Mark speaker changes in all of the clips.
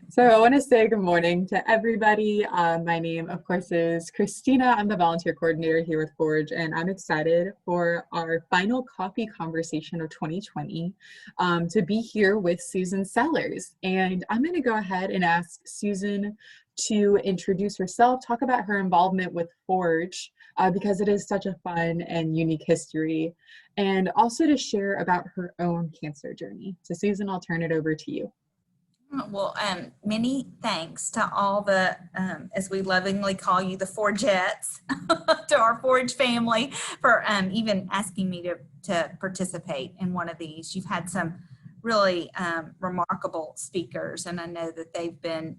Speaker 1: So I want to say good morning to everybody. My name, of course, is Christina. I'm the volunteer coordinator here with Forge, and I'm excited for our final coffee conversation of 2020 to be here with Susan Sellers. And I'm going to go ahead and ask Susan to introduce herself, talk about her involvement with Forge, because it is such a fun and unique history, and also to share about her own cancer journey. So Susan, I'll turn it over to you.
Speaker 2: Well, many thanks to all the, as we lovingly call you, the Forgettes, to our Forge family for even asking me to participate in one of these. You've had some really remarkable speakers, and I know that they've been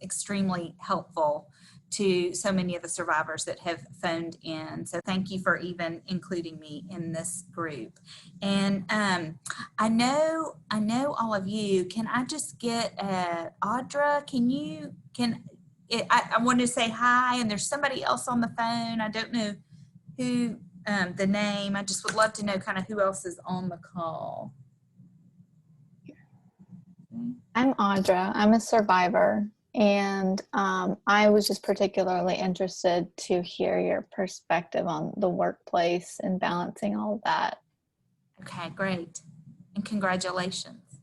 Speaker 2: extremely helpful to so many of the survivors that have phoned in. So thank you for even including me in this group. And I know all of you. Can I just get Audra? I wanted to say hi, and there's somebody else on the phone. I don't know who the name. I just would love to know kind of who else is on the call.
Speaker 3: I'm Audra. I'm a survivor. And I was just particularly interested to hear your perspective on the workplace and balancing all of that.
Speaker 2: Okay, great. And congratulations.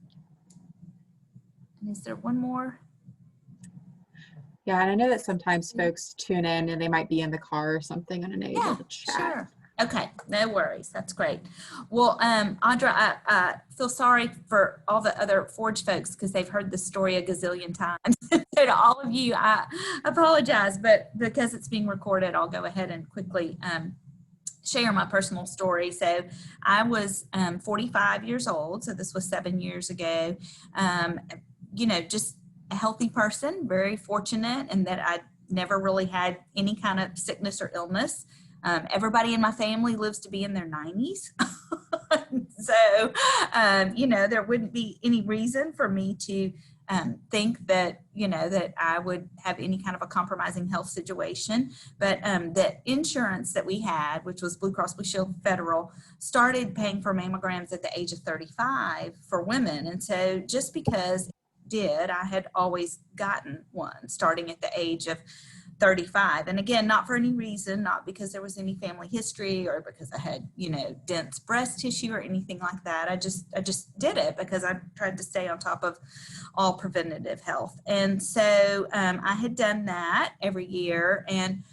Speaker 2: And is there one more?
Speaker 1: Yeah, and I know that sometimes folks tune in and they might be in the car or something and unable to chat.
Speaker 2: Sure. Okay, no worries. That's great. Well, Audra, I feel sorry for all the other Forge folks because they've heard the story a gazillion times. So to all of you, I apologize, but because it's being recorded, I'll go ahead and quickly share my personal story. So I was 45 years old, so this was 7 years ago. Just a healthy person, very fortunate in that I never really had any kind of sickness or illness. Everybody in my family lives to be in their 90s. So, there wouldn't be any reason for me to think that, that I would have any kind of a compromising health situation. But the insurance that we had, which was Blue Cross Blue Shield Federal, started paying for mammograms at the age of 35 for women. And so just because I had always gotten one starting at the age of 35. And again, not for any reason, not because there was any family history or because I had, dense breast tissue or anything like that. I just did it because I tried to stay on top of all preventative health. And so I had done that every year. And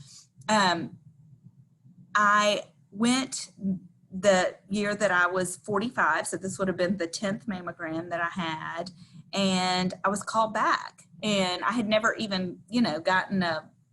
Speaker 2: I went the year that I was 45. So this would have been the 10th mammogram that I had. And I was called back. And I had never even, gotten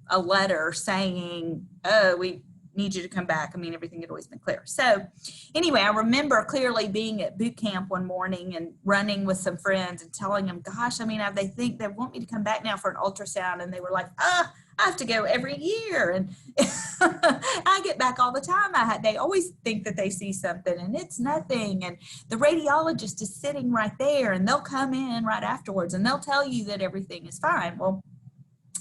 Speaker 2: a letter saying, oh, we need you to come back. I mean, everything had always been clear. So anyway, I remember clearly being at boot camp one morning and running with some friends and telling them, gosh, I mean, they think they want me to come back now for an ultrasound. And they were like, I have to go every year. And I get back all the time. They always think that they see something and it's nothing. And the radiologist is sitting right there and they'll come in right afterwards and they'll tell you that everything is fine. Well,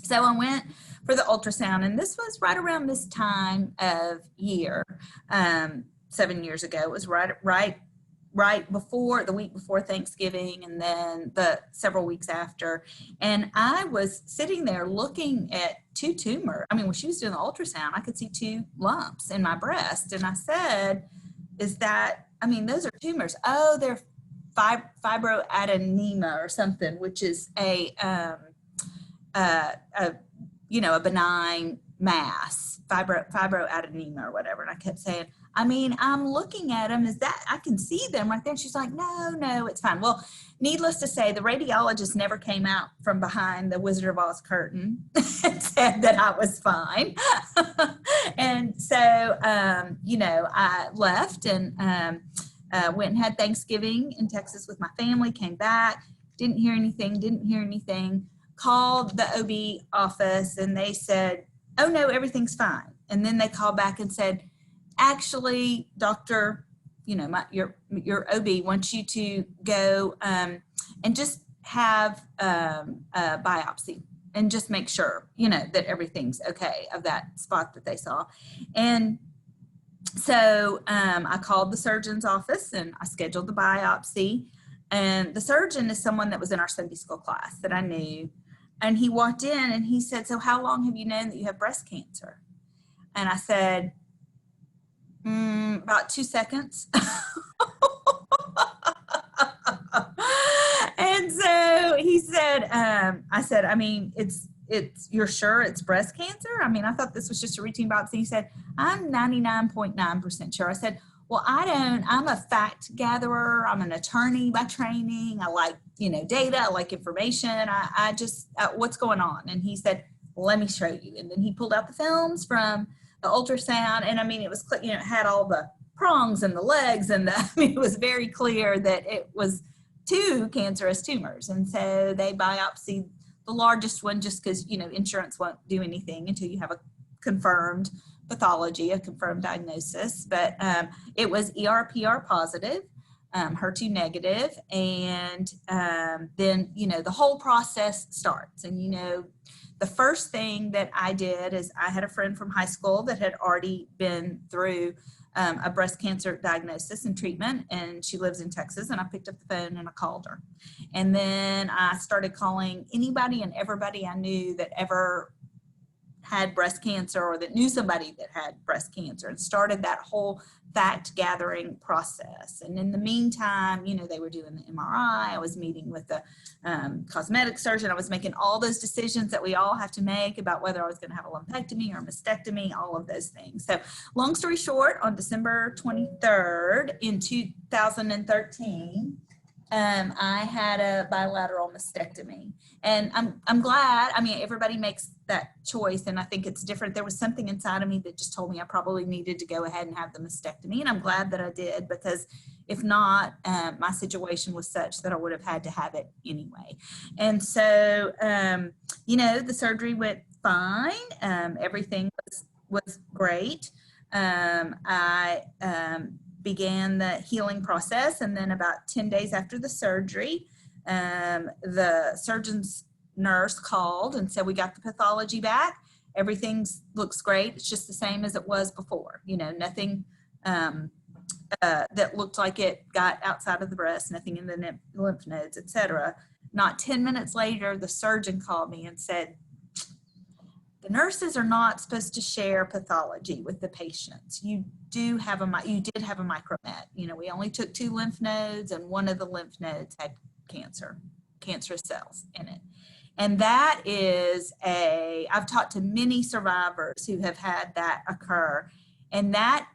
Speaker 2: so I went for the ultrasound, and this was right around this time of year, 7 years ago. It was right before, the week before Thanksgiving, and then the several weeks after. And I was sitting there looking at two tumors. I mean, when she was doing the ultrasound, I could see 2 lumps in my breast. And I said, those are tumors. Oh, they're fibroadenoma or something, which is a benign mass, fibroadenoma or whatever. And I kept saying, I'm looking at them. I can see them right there. And she's like, no, it's fine. Well, needless to say, the radiologist never came out from behind the Wizard of Oz curtain and said that I was fine. And so, I left and went and had Thanksgiving in Texas with my family, came back, didn't hear anything. Called the OB office and they said, oh no, everything's fine. And then they called back and said, actually, doctor, your OB wants you to go and just have a biopsy and just make sure, that everything's okay of that spot that they saw. And so I called the surgeon's office and I scheduled the biopsy. And the surgeon is someone that was in our Sunday school class that I knew. And he walked in and he said, so how long have you known that you have breast cancer? And I said, about 2 seconds. And so he said, I said, I mean, you're sure it's breast cancer? I mean, I thought this was just a routine biopsy. He said, I'm 99.9% sure. I said, well, I'm a fact gatherer. I'm an attorney by training. I like, data. I like information. I just, what's going on? And he said, let me show you. And then he pulled out the films from the ultrasound. And I mean, it was, it had all the prongs and the legs. And it was very clear that it was 2 cancerous tumors. And so they biopsied the largest one just because, insurance won't do anything until you have a confirmed pathology, a confirmed diagnosis. But it was ER/PR positive, HER2 negative. And then, the whole process starts. And, the first thing that I did is I had a friend from high school that had already been through a breast cancer diagnosis and treatment, and she lives in Texas, and I picked up the phone and I called her. And then I started calling anybody and everybody I knew that ever had breast cancer or that knew somebody that had breast cancer, and started that whole fact gathering process. And in the meantime, they were doing the MRI. I was meeting with the cosmetic surgeon. I was making all those decisions that we all have to make about whether I was going to have a lumpectomy or a mastectomy, all of those things. So long story short, on December 23rd in 2013, I had a bilateral mastectomy. And I'm glad. I mean, everybody makes that choice, and I think it's different. There was something inside of me that just told me I probably needed to go ahead and have the mastectomy, and I'm glad that I did, because if not, my situation was such that I would have had to have it anyway. And so, the surgery went fine. Everything was great. I began the healing process, and then about 10 days after the surgery, the surgeon's nurse called and said, we got the pathology back. Everything looks great. It's just the same as it was before. Nothing that looked like it got outside of the breast, nothing in the lymph nodes, etc. Not 10 minutes later, the surgeon called me and said, the nurses are not supposed to share pathology with the patients. You did have a micromet. We only took 2 lymph nodes, and one of the lymph nodes had cancerous cells in it. And that is I've talked to many survivors who have had that occur, and that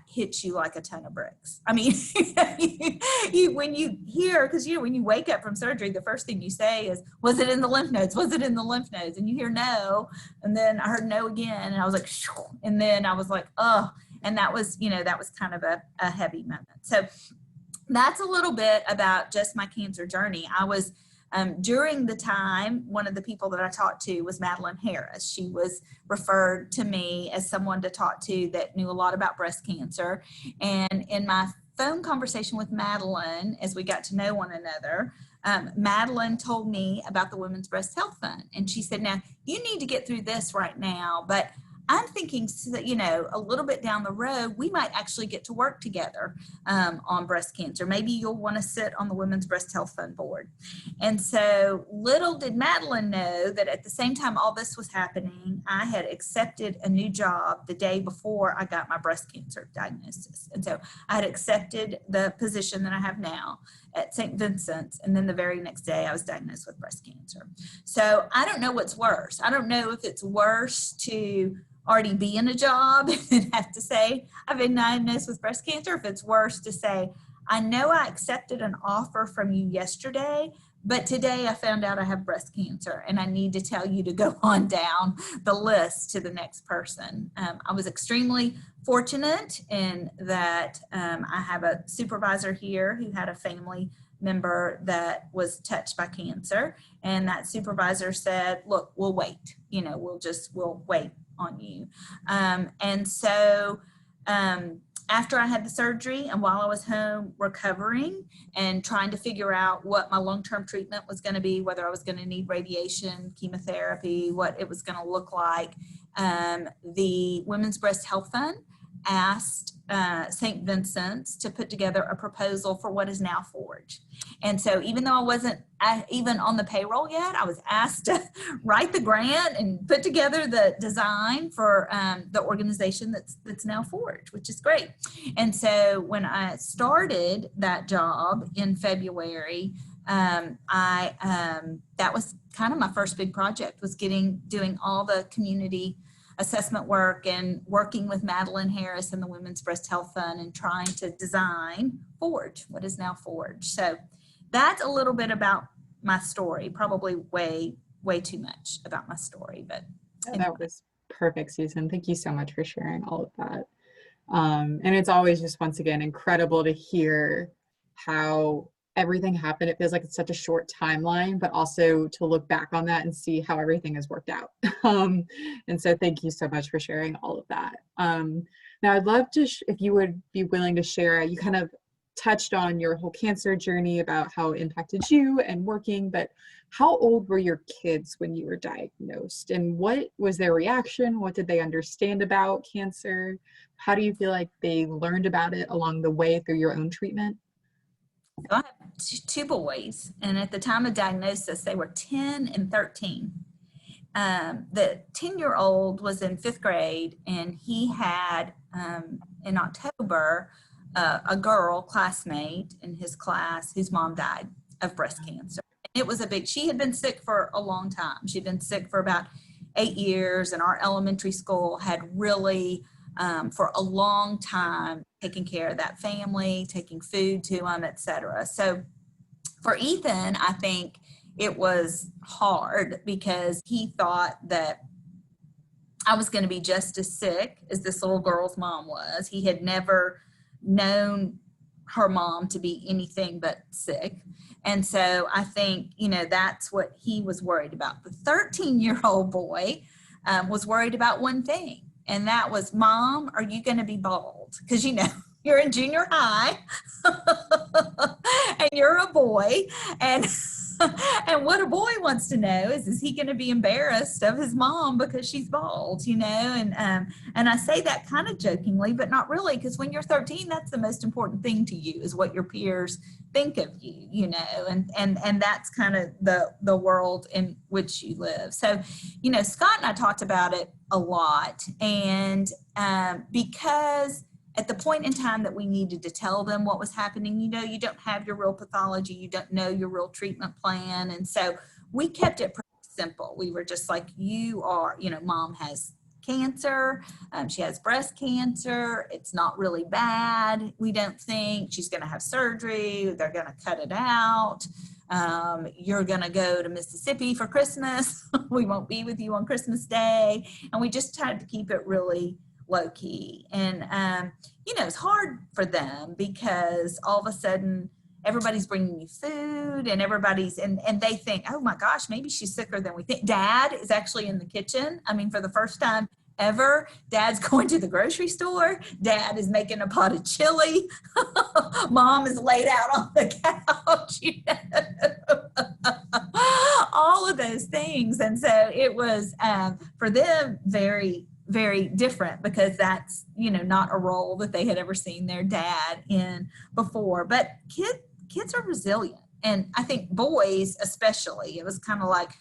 Speaker 2: hits you like a ton of bricks. I mean, when you hear, because when you wake up from surgery, the first thing you say is, was it in the lymph nodes? Was it in the lymph nodes? And you hear no, and then I heard no again, and I was like, shoo, and then I was like, oh, and that was kind of a heavy moment. So that's a little bit about just my cancer journey. I was during the time, one of the people that I talked to was Madeline Harris. She was referred to me as someone to talk to that knew a lot about breast cancer. And in my phone conversation with Madeline, as we got to know one another, Madeline told me about the Women's Breast Health Fund. And she said, now, you need to get through this right now, but I'm thinking that, a little bit down the road, we might actually get to work together on breast cancer. Maybe you'll want to sit on the Women's Breast Health Fund board. And so little did Madeline know that at the same time all this was happening, I had accepted a new job the day before I got my breast cancer diagnosis. And so I had accepted the position that I have now at St. Vincent's, and then the very next day I was diagnosed with breast cancer. So I don't know what's worse. I don't know if it's worse to already be in a job and have to say I've been diagnosed with breast cancer, if it's worse to say, I know I accepted an offer from you yesterday, but today I found out I have breast cancer and I need to tell you to go on down the list to the next person. I was extremely fortunate in that I have a supervisor here who had a family member that was touched by cancer, and that supervisor said, look, we'll wait, we'll wait on you. And so after I had the surgery and while I was home recovering and trying to figure out what my long-term treatment was going to be, whether I was going to need radiation, chemotherapy, what it was going to look like, the Women's Breast Health Fund asked St. Vincent's to put together a proposal for what is now Forge. And so even though I wasn't even on the payroll yet, I was asked to write the grant and put together the design for the organization that's now Forge, which is great. And so when I started that job in February, that was kind of my first big project, was doing all the community assessment work and working with Madeline Harris and the Women's Breast Health Fund and trying to design Forge, what is now Forge. So that's a little bit about my story, probably way too much about my story, but anyway.
Speaker 1: That was perfect, Susan. Thank you so much for sharing all of that. And it's always just, once again, incredible to hear how everything happened. It feels like it's such a short timeline, but also to look back on that and see how everything has worked out. And so thank you so much for sharing all of that. Now I'd love to, if you would be willing to share, you kind of touched on your whole cancer journey about how it impacted you and working, but how old were your kids when you were diagnosed, and what was their reaction? What did they understand about cancer? How do you feel like they learned about it along the way through your own treatment?
Speaker 2: So I have two boys, and at the time of diagnosis, they were 10 and 13. The 10-year-old was in 5th grade, and he had, in October, a girl classmate in his class whose mom died of breast cancer. It was she had been sick for a long time. She'd been sick for about 8 years, and our elementary school had really, for a long time, taking care of that family, taking food to them, etc. So for Ethan, I think it was hard because he thought that I was going to be just as sick as this little girl's mom was. He had never known her mom to be anything but sick. And so I think, that's what he was worried about. The 13-year-old boy was worried about one thing. And that was, Mom, are you going to be bald? Because, you're in junior high and you're a boy. And what a boy wants to know is he going to be embarrassed of his mom because she's bald, And I say that kind of jokingly, but not really, because when you're 13, that's the most important thing to you, is what your peers think of you, and that's kind of the world in which you live. So, Scott and I talked about it a lot, and because at the point in time that we needed to tell them what was happening, you don't have your real pathology, you don't know your real treatment plan. And so we kept it pretty simple. We were just like, Mom has cancer. She has breast cancer. It's not really bad. We don't think. She's going to have surgery. They're going to cut it out. You're going to go to Mississippi for Christmas. We won't be with you on Christmas Day. And we just tried to keep it really low key. And, it's hard for them because all of a sudden everybody's bringing you food and and they think, oh my gosh, maybe she's sicker than we think. Dad is actually in the kitchen. For the first time ever, Dad's going to the grocery store. Dad is making a pot of chili. Mom is laid out on the couch, all of those things. And so it was, for them, very, very different, because that's, not a role that they had ever seen their dad in before. But kids are resilient. And I think boys especially, it was kind of like,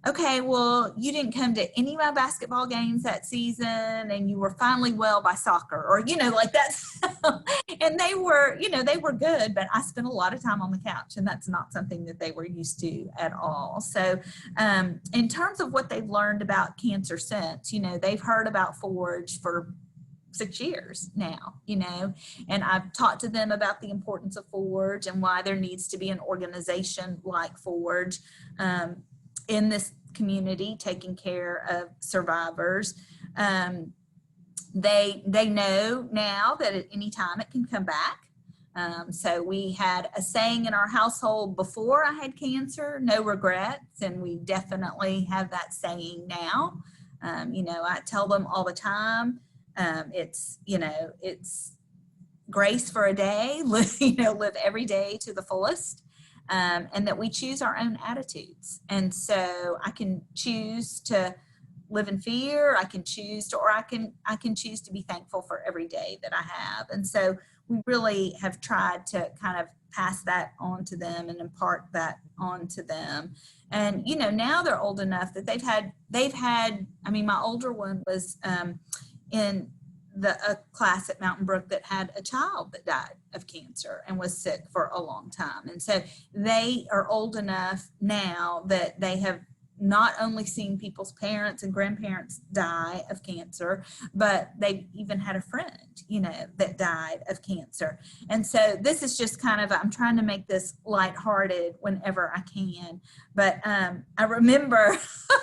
Speaker 2: okay, well, you didn't come to any of my basketball games that season, and you were finally well by soccer, or, like that's, and they were good, but I spent a lot of time on the couch, and that's not something that they were used to at all. So in terms of what they've learned about cancer since, they've heard about Forge for 6 years now, and I've talked to them about the importance of Forge and why there needs to be an organization like Forge in this community taking care of survivors. They know now that at any time it can come back. So we had a saying in our household before I had cancer, no regrets, and we definitely have that saying now. I tell them all the time, it's grace for a day, live every day to the fullest. And that we choose our own attitudes. And so I can choose to live in fear. I can choose to, or I can choose to be thankful for every day that I have. And so we really have tried to kind of pass that on to them and impart that on to them. And, you know, now they're old enough that they've had, I mean, my older one was in a class at Mountain Brook that had a child that died of cancer and was sick for a long time. And so they are old enough now that they have not only seen people's parents and grandparents die of cancer, but they've even had a friend, you know, that died of cancer. And so this is just kind of, I'm trying to make this lighthearted whenever I can. But I remember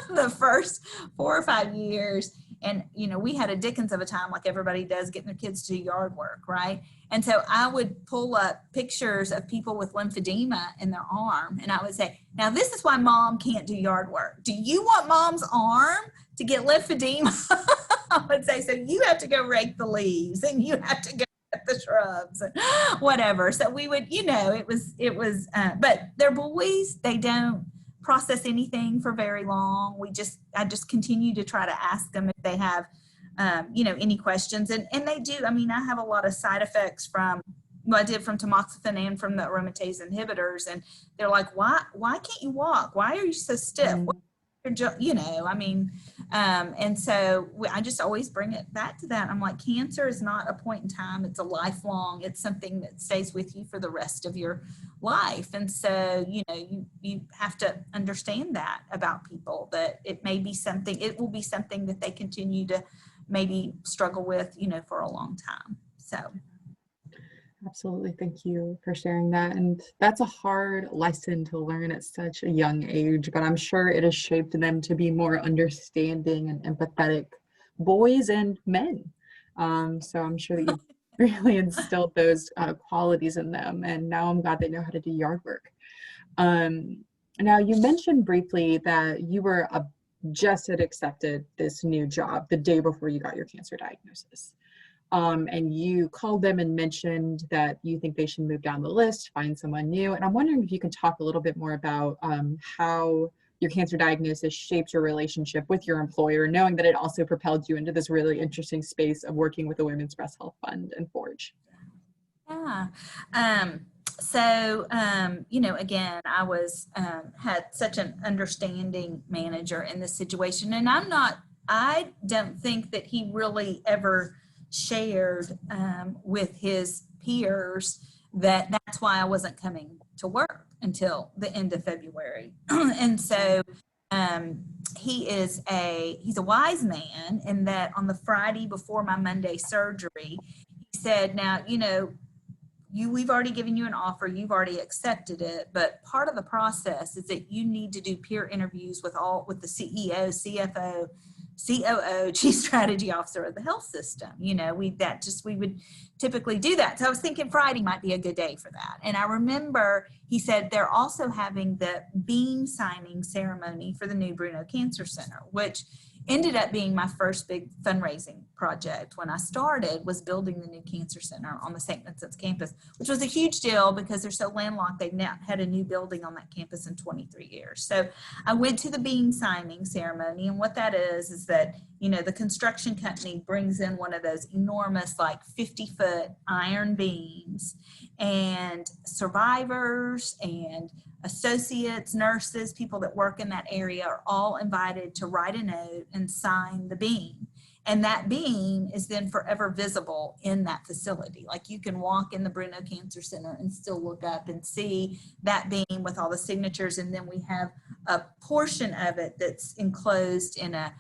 Speaker 2: the first 4 or 5 years, and, you know, we had a dickens of a time, like everybody does, getting their kids to do yard work, right? And so I would pull up pictures of people with lymphedema in their arm, and I would say, now this is why mom can't do yard work. Do you want mom's arm to get lymphedema? I would say, so you have to go rake the leaves, and you have to go cut the shrubs, and whatever. So we would, you know, it was, but they're boys, they don't process anything for very long. I just continue to try to ask them if they have, you know, any questions. And they do. I mean, I have a lot of side effects from, well, I did from tamoxifen and from the aromatase inhibitors. And they're like, why can't you walk? Why are you so stiff? You know, I mean, and so I just always bring it back to that. I'm like, cancer is not a point in time. It's a lifelong, it's something that stays with you for the rest of your life. And so, you know, you have to understand that about people, that it may be something, it will be something that they continue to maybe struggle with, you know, for a long time. So.
Speaker 1: Absolutely. Thank you for sharing that. And that's a hard lesson to learn at such a young age, but I'm sure it has shaped them to be more understanding and empathetic boys and men. So I'm sure that you really instilled those qualities in them. And now I'm glad they know how to do yard work. Now you mentioned briefly that you were just had accepted this new job the day before you got your cancer diagnosis. And you called them and mentioned that you think they should move down the list, find someone new. And I'm wondering if you can talk a little bit more about how your cancer diagnosis shaped your relationship with your employer, knowing that it also propelled you into this really interesting space of working with the Women's Breast Health Fund and Forge.
Speaker 2: Yeah. So, you know, again, I was, had such an understanding manager in this situation, and I don't think that he really ever shared with his peers that that's why I wasn't coming to work until the end of February. And so he's a wise man in that on the Friday before my Monday surgery, he said, now, you know, we've already given you an offer, you've already accepted it, but part of the process is that you need to do peer interviews with the CEO, CFO, COO, Chief Strategy Officer of the health system. You know, we would typically do that. So I was thinking Friday might be a good day for that. And I remember he said they're also having the beam signing ceremony for the new Bruno Cancer Center, which ended up being my first big fundraising project when I started, was building the new cancer center on the St. Vincent's campus, which was a huge deal because they're so landlocked. They've now had a new building on that campus in 23 years. So I went to the beam signing ceremony, and what that is that, you know, the construction company brings in one of those enormous, like 50-foot iron beams, and survivors and associates, nurses, people that work in that area are all invited to write a note and sign the beam. And that beam is then forever visible in that facility. Like you can walk in the Bruno Cancer Center and still look up and see that beam with all the signatures. And then we have a portion of it that's enclosed in a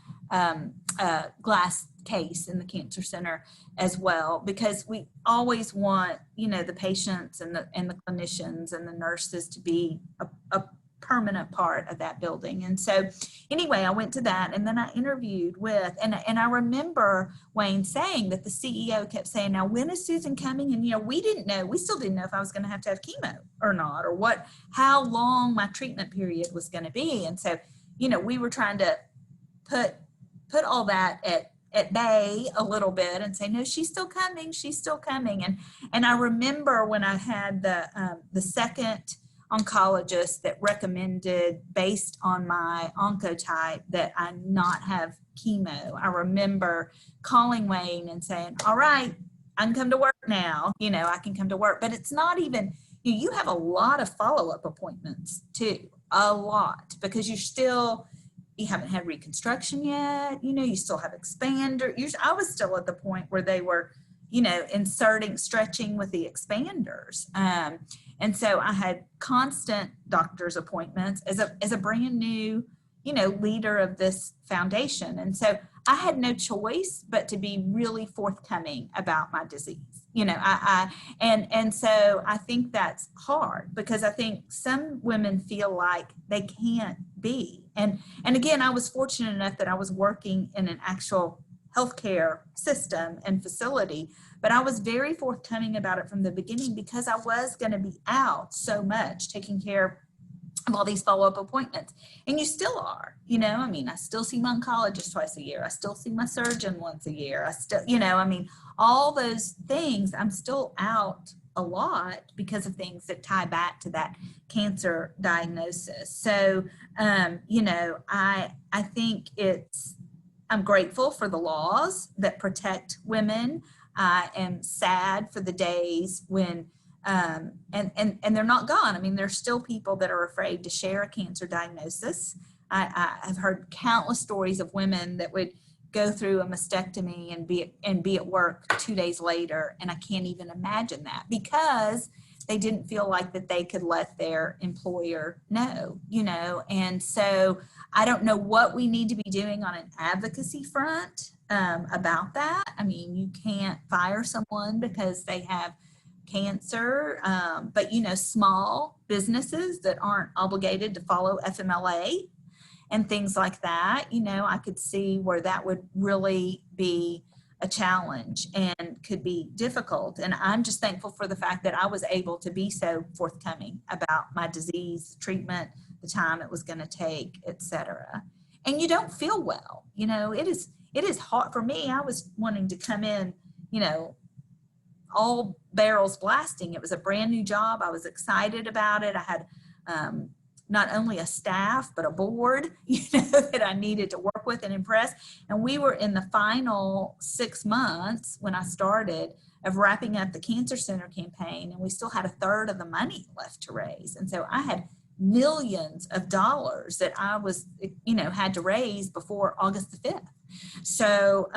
Speaker 2: glass case in the cancer center as well, because we always want, you know, the patients and the clinicians and the nurses to be a permanent part of that building. And so anyway, I went to that, and then I interviewed with, and I remember Wayne saying that the CEO kept saying, now when is Susan coming? And, you know, we still didn't know if I was going to have chemo or not, or how long my treatment period was going to be. And so, you know, we were trying to put all that at bay a little bit and say, no, she's still coming. And I remember when I had the second oncologist that recommended, based on my oncotype, that I not have chemo. I remember calling Wayne and saying, all right, I can come to work now. You know, I can come to work. But it's not even, you have a lot of follow-up appointments too, a lot, because you haven't had reconstruction yet. You know, you still have expander. I was still at the point where they were, you know, stretching with the expanders. And so I had constant doctor's appointments as a brand new, you know, leader of this foundation. And so I had no choice but to be really forthcoming about my disease. You know, and so I think that's hard, because I think some women feel like they can't be. And again, I was fortunate enough that I was working in an actual healthcare system and facility, but I was very forthcoming about it from the beginning, because I was going to be out so much taking care of all these follow-up appointments. And you still are, you know, I mean, I still see my oncologist twice a year. I still see my surgeon once a year. I still, you know, I mean, all those things, I'm still out a lot because of things that tie back to that cancer diagnosis. So, you know, I think I'm grateful for the laws that protect women. I am sad for the days when, and they're not gone. I mean, there's still people that are afraid to share a cancer diagnosis. I've heard countless stories of women that would go through a mastectomy and be at work 2 days later. And I can't even imagine that, because they didn't feel like that they could let their employer know, you know. And so I don't know what we need to be doing on an advocacy front about that. I mean, you can't fire someone because they have cancer, but, you know, small businesses that aren't obligated to follow FMLA and things like that, you know, I could see where that would really be a challenge and could be difficult. And I'm just thankful for the fact that I was able to be so forthcoming about my disease, treatment, the time it was going to take, etc. And you don't feel well, you know, it is hard for me. I was wanting to come in, you know, all barrels blasting. It was a brand new job. I was excited about it. I had not only a staff, but a board, you know, that I needed to work with and impress. And we were in the final 6 months when I started of wrapping up the Cancer Center campaign, and we still had a third of the money left to raise. And so I had millions of dollars that I was, you know, had to raise before August the 5th. So,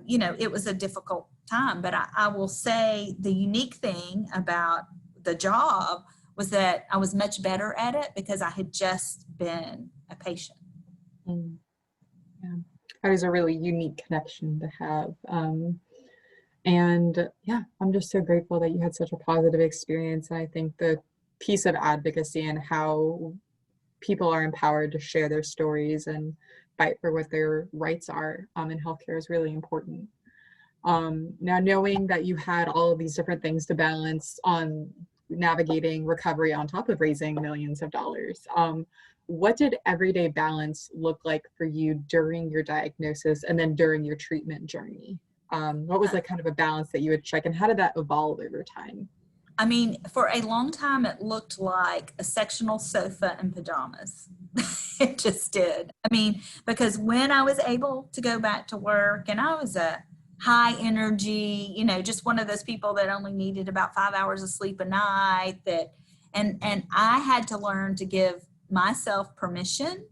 Speaker 2: you know, it was a difficult time, but I will say the unique thing about the job was that I was much better at it because I had just been a patient.
Speaker 1: Yeah, that was a really unique connection to have. And yeah, I'm just so grateful that you had such a positive experience. And I think the piece of advocacy and how people are empowered to share their stories and fight for what their rights are in healthcare is really important. Now, knowing that you had all of these different things to balance on navigating recovery on top of raising millions of dollars, what did everyday balance look like for you during your diagnosis and then during your treatment journey? What was like kind of a balance that you would check, and how did that evolve over time?
Speaker 2: I mean, for a long time, it looked like a sectional sofa and pajamas. It just did. I mean, because when I was able to go back to work, and I was a high energy, you know, just one of those people that only needed about 5 hours of sleep a night, and I had to learn to give myself permission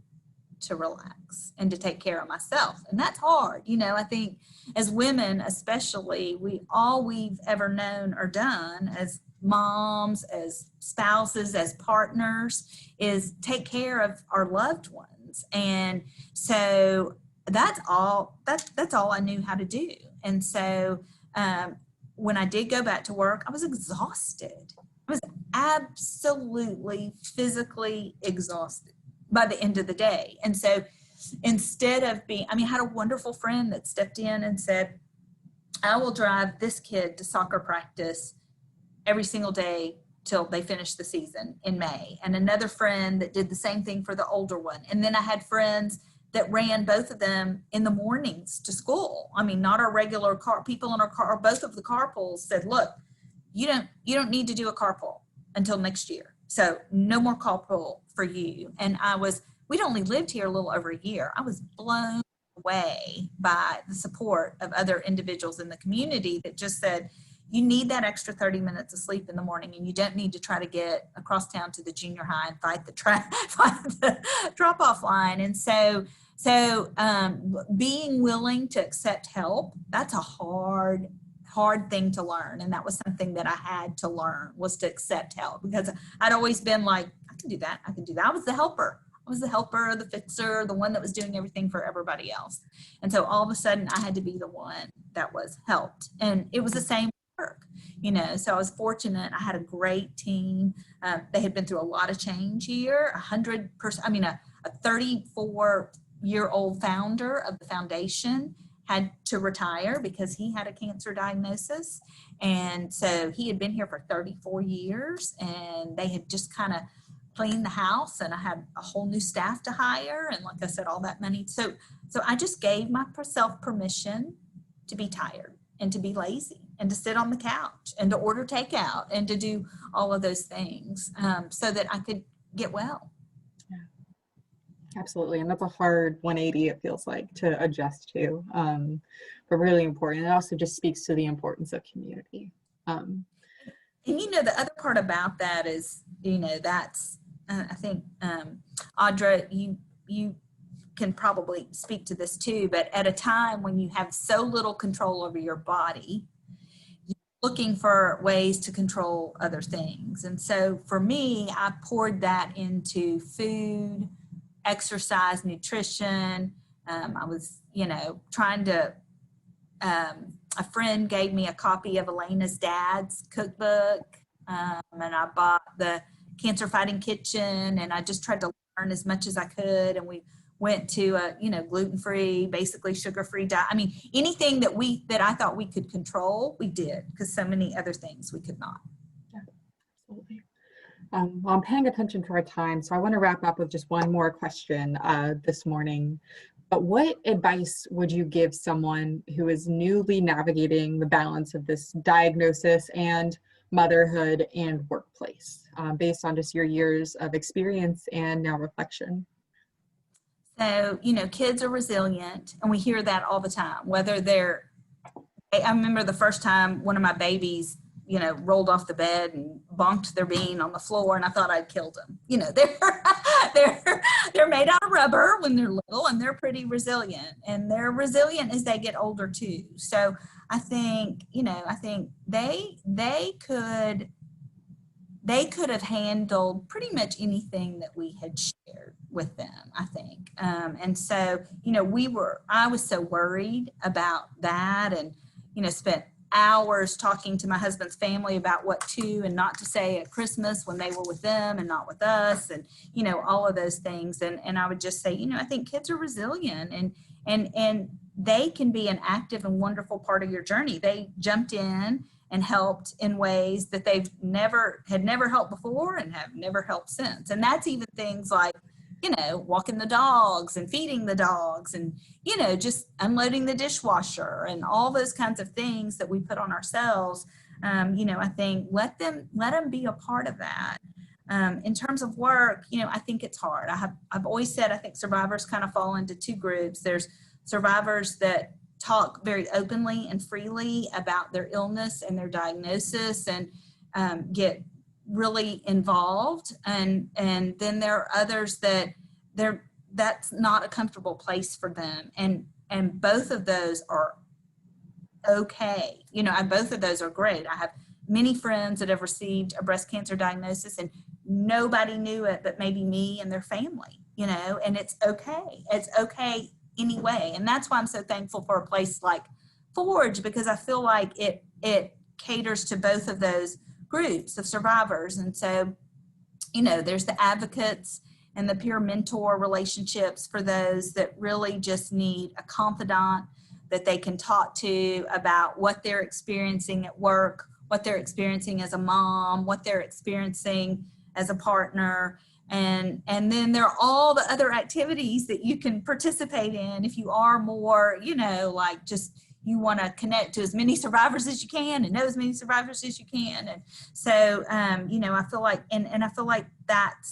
Speaker 2: to relax and to take care of myself. And that's hard. You know, I think as women, especially, all we've ever known or done as moms, as spouses, as partners is take care of our loved ones. And so that's all I knew how to do. And so when I did go back to work, I was exhausted. I was absolutely physically exhausted by the end of the day. And so instead of I had a wonderful friend that stepped in and said, I will drive this kid to soccer practice every single day till they finish the season in May. And another friend that did the same thing for the older one. And then I had friends that ran both of them in the mornings to school. I mean, not our regular people in our car, both of the carpools said, look, you don't need to do a carpool until next year. So no more carpool for you. And we'd only lived here a little over a year. I was blown away by the support of other individuals in the community that just said, you need that extra 30 minutes of sleep in the morning, and you don't need to try to get across town to the junior high and fight the drop-off line. And so being willing to accept help, that's a hard thing to learn. And that was something that I had to learn, was to accept help, because I'd always been like, I can do that. I was the helper. I was the helper, the fixer, the one that was doing everything for everybody else. And so all of a sudden I had to be the one that was helped. And it was the same work, so I was fortunate. I had a great team. They had been through a lot of change here. A 34-year-old founder of the foundation had to retire because he had a cancer diagnosis. And so he had been here for 34 years, and they had just kind of cleaned the house, and I had a whole new staff to hire. And like I said, all that money. So I just gave myself permission to be tired and to be lazy and to sit on the couch and to order takeout and to do all of those things, so that I could get well.
Speaker 1: Yeah, absolutely. And that's a hard 180, it feels like, to adjust to, but really important. It also just speaks to the importance of community.
Speaker 2: And the other part about that is, that's, I think, Audra, you can probably speak to this too, but at a time when you have so little control over your body, you're looking for ways to control other things. And so for me, I poured that into food, exercise, nutrition. I was, trying to, a friend gave me a copy of Elena's dad's cookbook, and I bought the Cancer Fighting Kitchen, and I just tried to learn as much as I could. And we went to a, gluten-free, basically sugar-free diet. I mean, anything that I thought we could control, we did, because so many other things we could not.
Speaker 1: Yeah, absolutely. Well, I'm paying attention to our time, so I want to wrap up with just one more question this morning. But what advice would you give someone who is newly navigating the balance of this diagnosis and motherhood and workplace, based on just your years of experience and now reflection?
Speaker 2: So, kids are resilient, and we hear that all the time, I remember the first time one of my babies, rolled off the bed and bonked their bean on the floor, and I thought I'd killed them. They're made out of rubber when they're little, and they're pretty resilient, and they're resilient as they get older too. So I think, they could have handled pretty much anything that we had shared with them, I think. And so, I was so worried about that, and, spent hours talking to my husband's family about what to and not to say at Christmas when they were with them and not with us, and, all of those things. And I would just say, I think kids are resilient, and they can be an active and wonderful part of your journey. They jumped in and helped in ways that they've never helped before and have never helped since. And that's even things like, walking the dogs and feeding the dogs and, just unloading the dishwasher and all those kinds of things that we put on ourselves. I think let them be a part of that. In terms of work, I think it's hard. I've always said, I think survivors kind of fall into two groups. There's survivors that talk very openly and freely about their illness and their diagnosis, and get really involved, and then there are others that's not a comfortable place for them, and both of those are okay. Both of those are great. I have many friends that have received a breast cancer diagnosis, and nobody knew it but maybe me and their family, and it's okay anyway. And that's why I'm so thankful for a place like Forge, because I feel like it caters to both of those groups of survivors. And so, there's the advocates and the peer mentor relationships for those that really just need a confidant that they can talk to about what they're experiencing at work, what they're experiencing as a mom, what they're experiencing as a partner. And then there are all the other activities that you can participate in if you are more, like just, you want to connect to as many survivors as you can and know as many survivors as you can. And so, you know, I feel like, and I feel like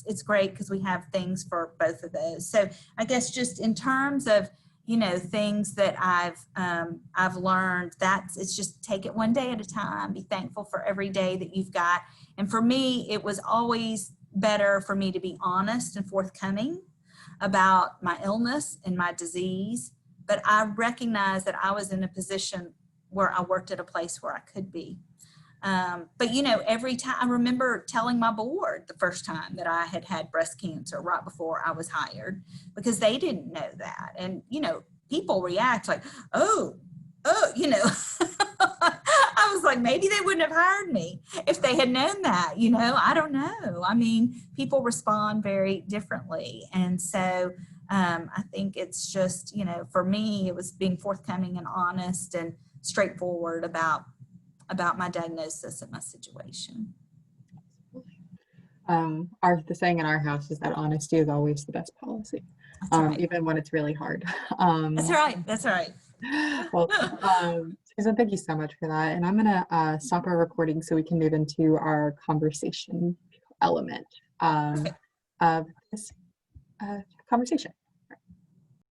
Speaker 2: it's great because we have things for both of those. So I guess just in terms of, you know, things that I've learned, it's just take it one day at a time, be thankful for every day that you've got. And for me, it was always better for me to be honest and forthcoming about my illness and my disease. But I recognized that I was in a position where I worked at a place where I could be. But, you know, every time I remember telling my board the first time that I had breast cancer right before I was hired, because they didn't know that. And, you know, people react like, oh, you know, I was like, maybe they wouldn't have hired me if they had known that, you know, I don't know. I mean, people respond very differently. And so, I think it's just, you know, for me, it was being forthcoming and honest and straightforward about my diagnosis and my situation.
Speaker 1: The saying in our house is that honesty is always the best policy,
Speaker 2: That's right.
Speaker 1: even when it's really hard.
Speaker 2: That's right. That's right.
Speaker 1: Well, Susan, thank you so much for that. And I'm gonna stop our recording so we can move into our conversation element of this conversation.